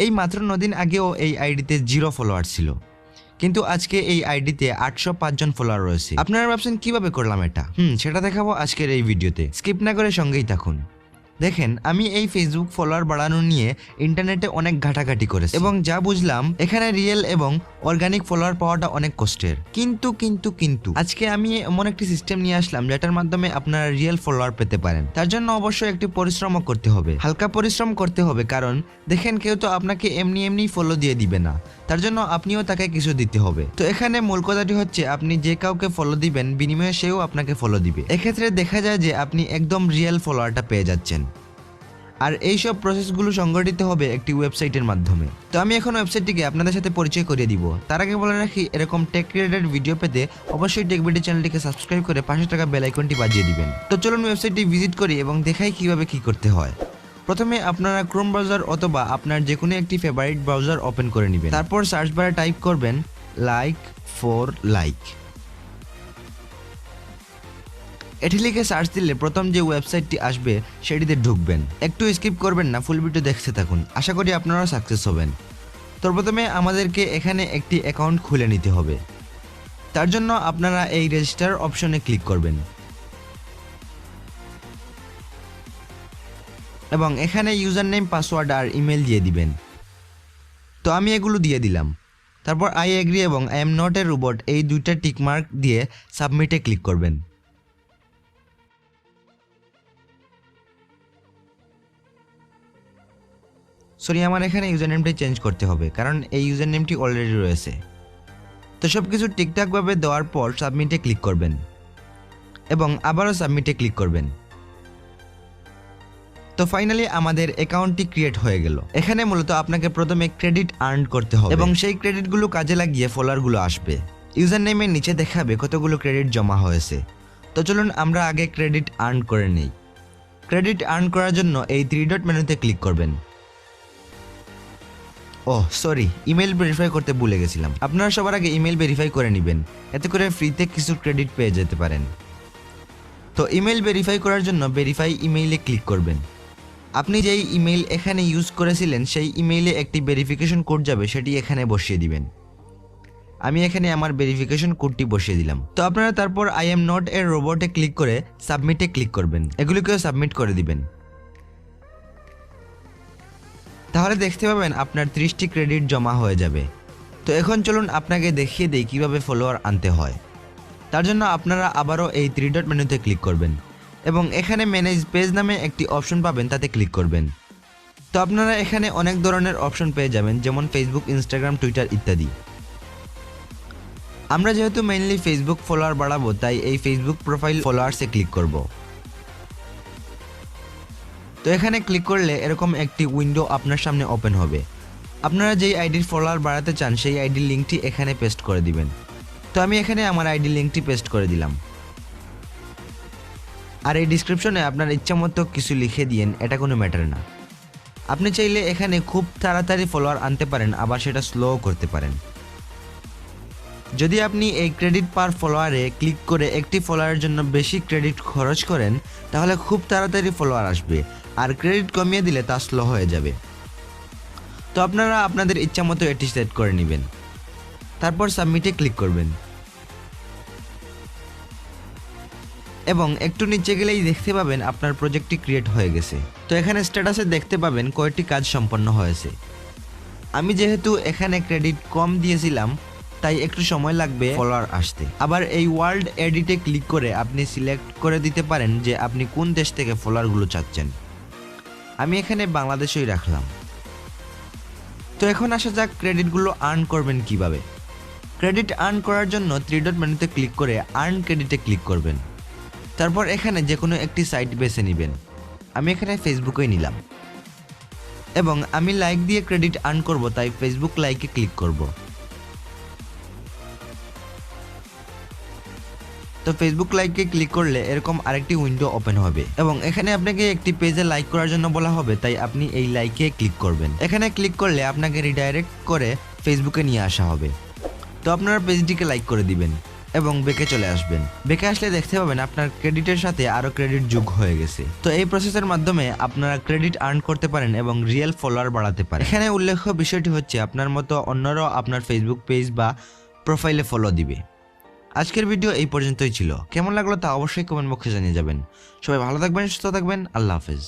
এই মাত্র 9 দিন আগেও এই আইডিতে 0 ফলোয়ার ছিল, কিন্তু আজকে এই আইডিতে 805 জন ফলোয়ার রয়েছে। আপনারা ভাবছেন কিভাবে করলাম এটা? সেটা দেখাবো আজকের এই ভিডিওতে, স্কিপ না করে সঙ্গেই থাকুন। দেখেন, আমি এই ফেসবুক ফলোয়ার বাড়ানো নিয়ে ইন্টারনেটে অনেক ঘাটাঘাটি করেছি এবং যা বুঝলাম এখানে রিয়েল এবং অর্গানিক ফলোয়ার পাওয়াটা অনেক কষ্টের। কিন্তু আজকে আমি এমন একটি সিস্টেম নিয়ে আসলাম যেটার মাধ্যমে আপনারা রিয়েল ফলোয়ার পেতে পারেন। তার জন্য অবশ্যই একটি পরিশ্রমও করতে হবে, হালকা পরিশ্রম করতে হবে, কারণ দেখেন কেউ তো আপনাকে এমনি ফলো দিয়ে দিবে না, তার জন্য আপনিও তাকে কিছু দিতে হবে। তো এখানে মূল কথাটি হচ্ছে আপনি যে কাউকে ফলো দিবেন বিনিময়ে সেও আপনাকে ফলো দিবে। এক্ষেত্রে দেখা যায় যে আপনি একদম রিয়েল ফলোয়ারটা পেয়ে যাচ্ছেন। আর এই সব প্রসেসগুলো সংগঠিত হবে একটি ওয়েবসাইটের মাধ্যমে। তো আমি এখন ওয়েবসাইটটিকে আপনাদের সাথে পরিচয় করিয়ে দিব। তার আগে বলে রাখি, এরকম টেক রিলেটেড ভিডিও পেতে অবশ্যই টেক ভিডিও চ্যানেলটিকে সাবস্ক্রাইব করে পাশে থাকা বেল আইকনটি বাজিয়ে দিবেন। তো চলুন ওয়েবসাইটটি ভিজিট করি এবং দেখাই কিভাবে কি করতে হয়। প্রথমে আপনারা ক্রোম ব্রাউজার অথবা আপনার যে কোনো একটি ফেভারিট ব্রাউজার ওপেন করে নেবেন। তারপর সার্চ বারে টাইপ করবেন লাইক ফর লাইক। এটি লিখে সার্চ দিলে প্রথম যে ওয়েবসাইটটি আসবে সেটিতে ঢুকবেন। একটু স্কিপ করবেন না, ফুল ভিডিও দেখতে থাকুন, আশা করি আপনারা সাকসেস হবেন। তো প্রথমে আমাদেরকে এখানে একটি অ্যাকাউন্ট খুলে নিতে হবে। তার জন্য আপনারা এই রেজিস্টার অপশনে ক্লিক করবেন এবং এখানে ইউজার নেম, পাসওয়ার্ড আর ইমেল দিয়ে দিবেন। তো আমি এগুলো দিয়ে দিলাম। তারপর আই এগ্রি এবং I am not A robot এই দুইটা টিকমার্ক দিয়ে সাবমিটে ক্লিক করবেন। সরি, আমার এখানে ইউজার নেমটি চেঞ্জ করতে হবে, কারণ এই ইউজার নেমটি অলরেডি রয়েছে। তো সব কিছু ঠিকঠাকভাবে দেওয়ার পর সাবমিটে ক্লিক করবেন এবং আবারও সাবমিটে ক্লিক করবেন। তো ফাইনালি আমাদের অ্যাকাউন্টটি ক্রিয়েট হয়ে গেল। এখানে মূলত আপনাকে প্রথমে ক্রেডিট আর্ন করতে হবে এবং সেই ক্রেডিটগুলো কাজে লাগিয়ে ফলোয়ারগুলো আসবে। ইউজার নেমের নিচে দেখাবে কতগুলো ক্রেডিট জমা হয়েছে। তো চলুন আমরা আগে ক্রেডিট আর্ন করে নিই। ক্রেডিট আর্ন করার জন্য এই 3 ডট মেনুতে ক্লিক করবেন। সরি, ইমেল ভেরিফাই করতে ভুলে গেছিলাম। আপনারা সবার আগে ইমেল ভেরিফাই করে নেবেন, এতে করে ফ্রিতে কিছু ক্রেডিট পেয়ে যেতে পারেন। তো ইমেল ভেরিফাই করার জন্য ভেরিফাই ইমেইলে ক্লিক করবেন। আপনি যেই ইমেইল এখানে ইউজ করেছিলেন সেই ইমেইলে একটি ভেরিফিকেশন কোড যাবে, সেটি এখানে বসিয়ে দিবেন। আমি এখানে আমার ভেরিফিকেশন কোডটি বসিয়ে দিলাম। তো আপনারা তারপর আই এম নট এ রোবটে ক্লিক করে সাবমিটে ক্লিক করবেন। এগুলিকেও সাবমিট করে দিবেন। তাহলে দেখতে পাবেন আপনার 30টি ক্রেডিট জমা হয়ে যাবে। তো এখন চলুন আপনাকে দেখিয়ে দেই কিভাবে ফলোয়ার আনতে হয়। তার জন্য আপনারা আবারও এই 3 ডট মেনুতে ক্লিক করবেন এবং এখানে ম্যানেজ পেজ নামে একটি অপশন পাবেন, তাতে ক্লিক করবেন। তো আপনারা এখানে অনেক ধরনের অপশন পেয়ে যাবেন, যেমন ফেসবুক, ইনস্টাগ্রাম, টুইটার ইত্যাদি। আমরা যেহেতু মেইনলি ফেসবুক ফলোয়ার বাড়াবো, তাই এই ফেসবুক প্রোফাইল ফলোয়ার্সে ক্লিক করব। তো এখানে ক্লিক করলে এরকম একটি উইন্ডো আপনার সামনে ওপেন হবে। আপনারা যেই আইডির ফলোয়ার বাড়াতে চান সেই আইডির লিঙ্কটি এখানে পেস্ট করে দিবেন। তো আমি এখানে আমার আইডি লিঙ্কটি পেস্ট করে দিলাম। আর এই ডিসক্রিপশনে আপনার ইচ্ছা মতো কিছু লিখে দিয়েন, এটা কোনো ম্যাটার না। আপনি চাইলে এখানে খুব তাড়াতাড়ি ফলোয়ার আনতে পারেন, আবার সেটা স্লো করতে পারেন। যদি আপনি এই ক্রেডিট পার ফলোয়ারে ক্লিক করে একটি ফলোয়ারের জন্য বেশি ক্রেডিট খরচ করেন, তাহলে খুব তাড়াতাড়ি ফলোয়ার আসবে, আর ক্রেডিট কমিয়ে দিলে তা স্লো হয়ে যাবে। তো আপনারা আপনাদের ইচ্ছা মতো এটি সেট করে নেবেন। তারপর সাবমিটে ক্লিক করবেন এবং একটু নিচে গেলেই দেখতে পাবেন আপনার প্রজেক্টটি ক্রিয়েট হয়ে গেছে। তো এখানে স্ট্যাটাসে দেখতে পাবেন কয়টি কাজ সম্পন্ন হয়েছে। আমি যেহেতু এখানে ক্রেডিট কম দিয়েছিলাম, তাই একটু সময় লাগবে ফলোয়ার আসতে। আবার এই ওয়ার্ল্ড এডিটে ক্লিক করে আপনি সিলেক্ট করে দিতে পারেন যে আপনি কোন দেশ থেকে ফলোয়ারগুলো চাচ্ছেন। আমি এখানে বাংলাদেশই রাখলাম। তো এখন আসা যাক ক্রেডিটগুলো আর্ন করবেন কিভাবে। ক্রেডিট আর্ন করার জন্য 3 ডট মেনুতে ক্লিক করে আর্ন ক্রেডিটে ক্লিক করবেন। তারপর এখানে যে কোনো একটি সাইট বেছে নেবেন। আমি এখানে ফেসবুকেই নিলাম এবং আমি লাইক দিয়ে ক্রেডিট আর্ন করব, তাই ফেসবুক লাইকে ক্লিক করব। তো ফেসবুক লাইকে ক্লিক করলে এরকম আরেকটি উইন্ডো ওপেন হবে এবং এখানে আপনাকে একটি পেজে লাইক করার জন্য বলা হবে, তাই আপনি এই লাইকে ক্লিক করবেন। এখানে ক্লিক করলে আপনাকে রিডাইরেক্ট করে ফেসবুকে নিয়ে আসা হবে। তো আপনারা পেজটিকে লাইক করে দিবেন এবং বেকে চলে আসবেন। বেকে আসলে দেখতে পাবেন আপনার ক্রেডিটের সাথে আরো ক্রেডিট যোগ হয়ে গেছে। তো এই প্রসেসের মাধ্যমে আপনারা ক্রেডিট আর্ন করতে পারেন এবং রিয়েল ফলোয়ার বাড়াতে পারেন। এখানে উল্লেখ্য বিষয়টি হচ্ছে আপনার মতো অন্যরাও আপনার ফেসবুক পেজ বা প্রোফাইলে ফলো দিবে। আজকের ভিডিও এই পর্যন্তই ছিল। কেমন লাগলো তা অবশ্যই কমেন্ট বক্সে জানিয়ে যাবেন। সবাই ভালো থাকবেন, সুস্থ থাকবেন। আল্লাহ হাফেজ।